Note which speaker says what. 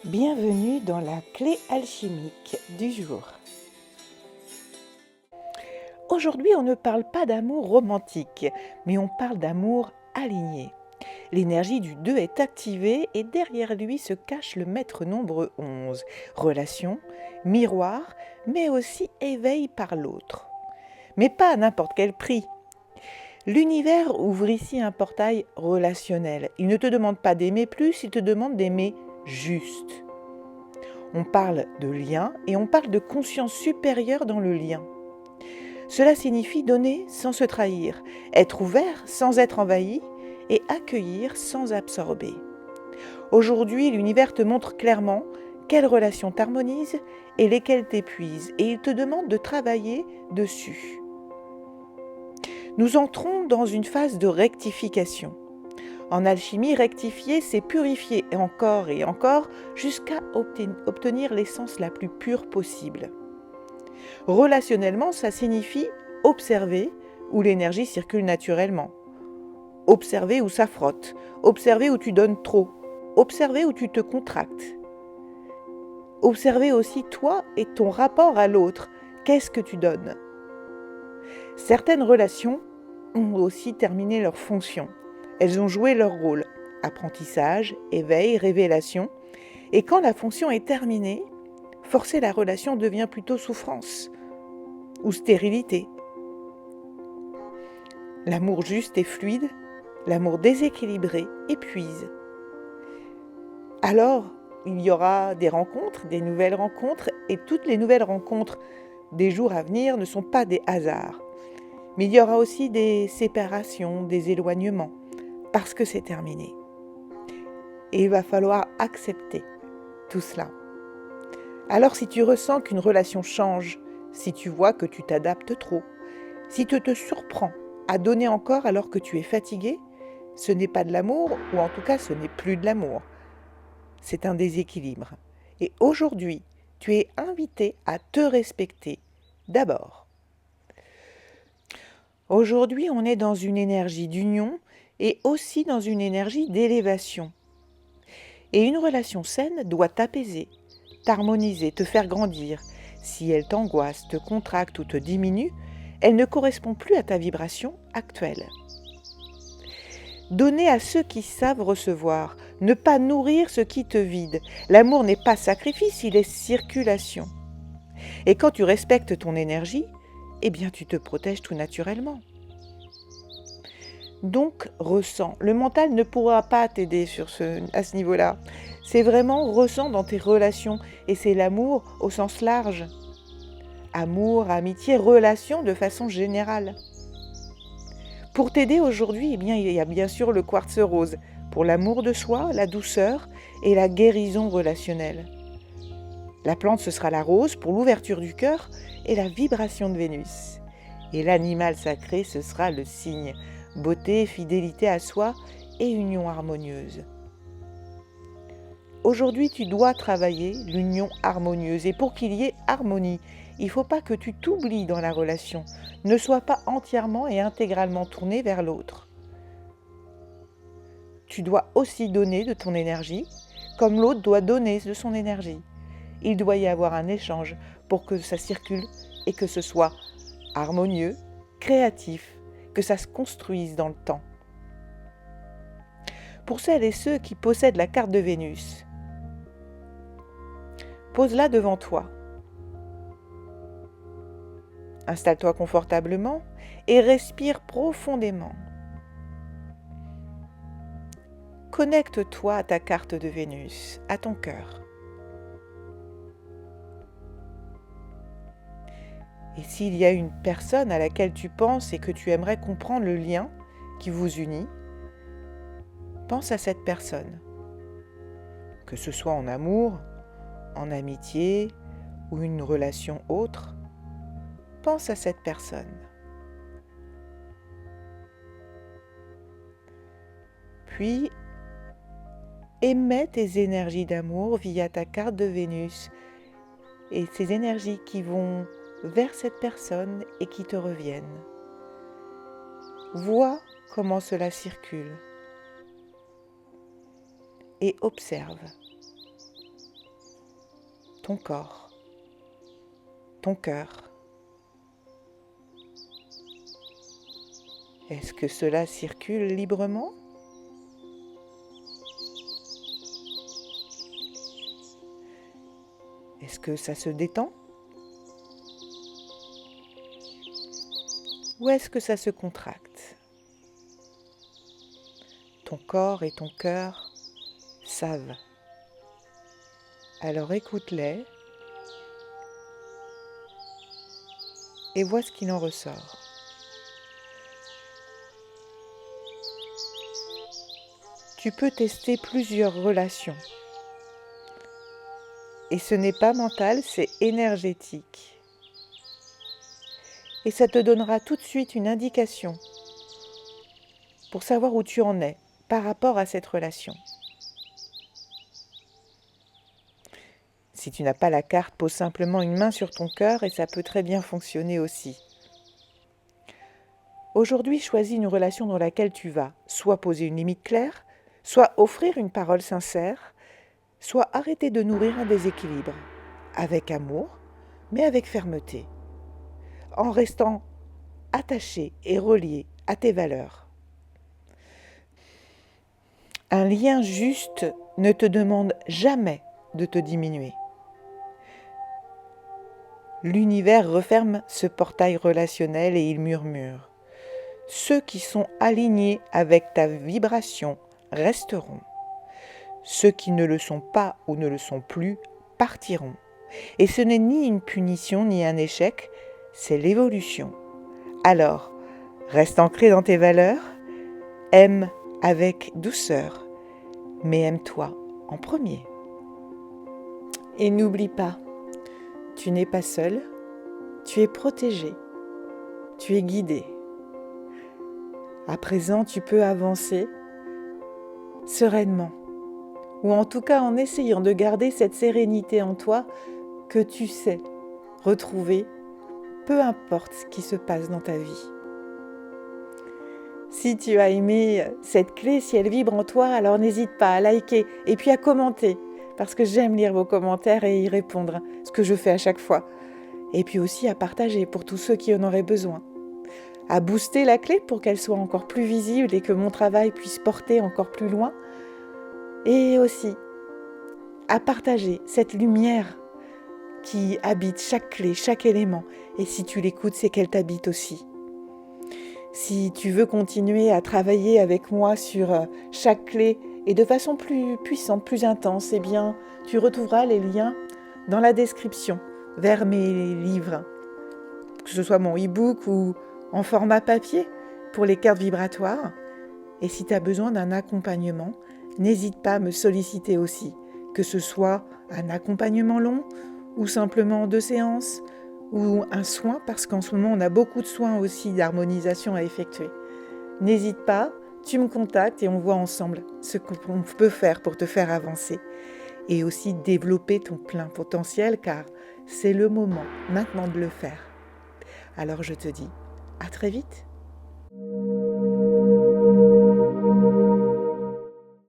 Speaker 1: Bienvenue dans la clé alchimique du jour. Aujourd'hui, on ne parle pas d'amour romantique, mais on parle d'amour aligné. L'énergie du 2 est activée et derrière lui se cache le maître nombre 11. Relation, miroir, mais aussi éveil par l'autre. Mais pas à n'importe quel prix. L'univers ouvre ici un portail relationnel. Il ne te demande pas d'aimer plus, il te demande d'aimer juste. On parle de lien et on parle de conscience supérieure dans le lien. Cela signifie donner sans se trahir, être ouvert sans être envahi et accueillir sans absorber. Aujourd'hui, l'univers te montre clairement quelles relations t'harmonisent et lesquelles t'épuisent et il te demande de travailler dessus. Nous entrons dans une phase de rectification. En alchimie, rectifier, c'est purifier et encore jusqu'à obtenir l'essence la plus pure possible. Relationnellement, ça signifie observer où l'énergie circule naturellement. Observer où ça frotte. Observer où tu donnes trop. Observer où tu te contractes. Observer aussi toi et ton rapport à l'autre. Qu'est-ce que tu donnes ? Certaines relations ont aussi terminé leur fonction. Elles ont joué leur rôle. Apprentissage, éveil, révélation. Et quand la fonction est terminée, forcer la relation devient plutôt souffrance ou stérilité. L'amour juste et fluide, l'amour déséquilibré épuise. Alors, il y aura des rencontres, des nouvelles rencontres, et toutes les nouvelles rencontres des jours à venir ne sont pas des hasards. Mais il y aura aussi des séparations, des éloignements, parce que c'est terminé. Et il va falloir accepter tout cela. Alors si tu ressens qu'une relation change, si tu vois que tu t'adaptes trop, si tu te surprends à donner encore alors que tu es fatigué, ce n'est pas de l'amour, ou en tout cas ce n'est plus de l'amour. C'est un déséquilibre. Et aujourd'hui, tu es invité à te respecter d'abord. Aujourd'hui, on est dans une énergie d'union et aussi dans une énergie d'élévation. Et une relation saine doit t'apaiser, t'harmoniser, te faire grandir. Si elle t'angoisse, te contracte ou te diminue, elle ne correspond plus à ta vibration actuelle. Donner à ceux qui savent recevoir, ne pas nourrir ce qui te vide. L'amour n'est pas sacrifice, il est circulation. Et quand tu respectes ton énergie, eh bien tu te protèges tout naturellement. Donc ressens. Le mental ne pourra pas t'aider à ce niveau-là. C'est vraiment ressens dans tes relations et c'est l'amour au sens large. Amour, amitié, relation de façon générale. Pour t'aider aujourd'hui, eh bien, il y a bien sûr le quartz rose pour l'amour de soi, la douceur et la guérison relationnelle. La plante, ce sera la rose pour l'ouverture du cœur et la vibration de Vénus. Et l'animal sacré, ce sera le cygne, beauté, fidélité à soi et union harmonieuse. Aujourd'hui, tu dois travailler l'union harmonieuse et pour qu'il y ait harmonie, il ne faut pas que tu t'oublies dans la relation. Ne sois pas entièrement et intégralement tourné vers l'autre. Tu dois aussi donner de ton énergie, comme l'autre doit donner de son énergie. Il doit y avoir un échange pour que ça circule et que ce soit harmonieux, créatif, que ça se construise dans le temps. Pour celles et ceux qui possèdent la carte de Vénus, pose-la devant toi. Installe-toi confortablement et respire profondément. Connecte-toi à ta carte de Vénus, à ton cœur. Et s'il y a une personne à laquelle tu penses et que tu aimerais comprendre le lien qui vous unit, pense à cette personne. Que ce soit en amour, en amitié ou une relation autre, pense à cette personne. Puis, émets tes énergies d'amour via ta carte de Vénus et ces énergies qui vont vers cette personne et qui te reviennent. Vois comment cela circule et observe. ton corps, ton cœur. Est-ce que cela circule librement? Est-ce que ça se détend? Ou est-ce que ça se contracte? Ton corps et ton cœur savent. Alors écoute-les et vois ce qu'il en ressort. Tu peux tester plusieurs relations. Et ce n'est pas mental, c'est énergétique. Et ça te donnera tout de suite une indication pour savoir où tu en es par rapport à cette relation. Si tu n'as pas la carte, pose simplement une main sur ton cœur et ça peut très bien fonctionner aussi. Aujourd'hui, choisis une relation dans laquelle tu vas soit poser une limite claire, soit offrir une parole sincère, soit arrêter de nourrir un déséquilibre, avec amour, mais avec fermeté, en restant attaché et relié à tes valeurs. Un lien juste ne te demande jamais de te diminuer. L'univers referme ce portail relationnel et il murmure. Ceux qui sont alignés avec ta vibration resteront. Ceux qui ne le sont pas ou ne le sont plus partiront. Et ce n'est ni une punition ni un échec, c'est l'évolution. Alors, reste ancré dans tes valeurs, aime avec douceur, mais aime-toi en premier. Et n'oublie pas, tu n'es pas seul, tu es protégé, tu es guidé. À présent, tu peux avancer sereinement, ou en tout cas en essayant de garder cette sérénité en toi que tu sais retrouver, peu importe ce qui se passe dans ta vie. Si tu as aimé cette clé, si elle vibre en toi, alors n'hésite pas à liker et puis à commenter, parce que j'aime lire vos commentaires et y répondre, ce que je fais à chaque fois. Et puis aussi à partager pour tous ceux qui en auraient besoin. À booster la clé pour qu'elle soit encore plus visible et que mon travail puisse porter encore plus loin. Et aussi à partager cette lumière qui habite chaque clé, chaque élément. Et si tu l'écoutes, c'est qu'elle t'habite aussi. Si tu veux continuer à travailler avec moi sur chaque clé et de façon plus puissante, plus intense, eh bien, tu retrouveras les liens dans la description vers mes livres, que ce soit mon e-book ou en format papier pour les cartes vibratoires. Et si tu as besoin d'un accompagnement, n'hésite pas à me solliciter aussi, que ce soit un accompagnement long ou simplement 2 séances ou un soin, parce qu'en ce moment on a beaucoup de soins aussi d'harmonisation à effectuer. N'hésite pas, tu me contactes et on voit ensemble ce qu'on peut faire pour te faire avancer et aussi développer ton plein potentiel, car c'est le moment maintenant de le faire. Alors je te dis à très vite.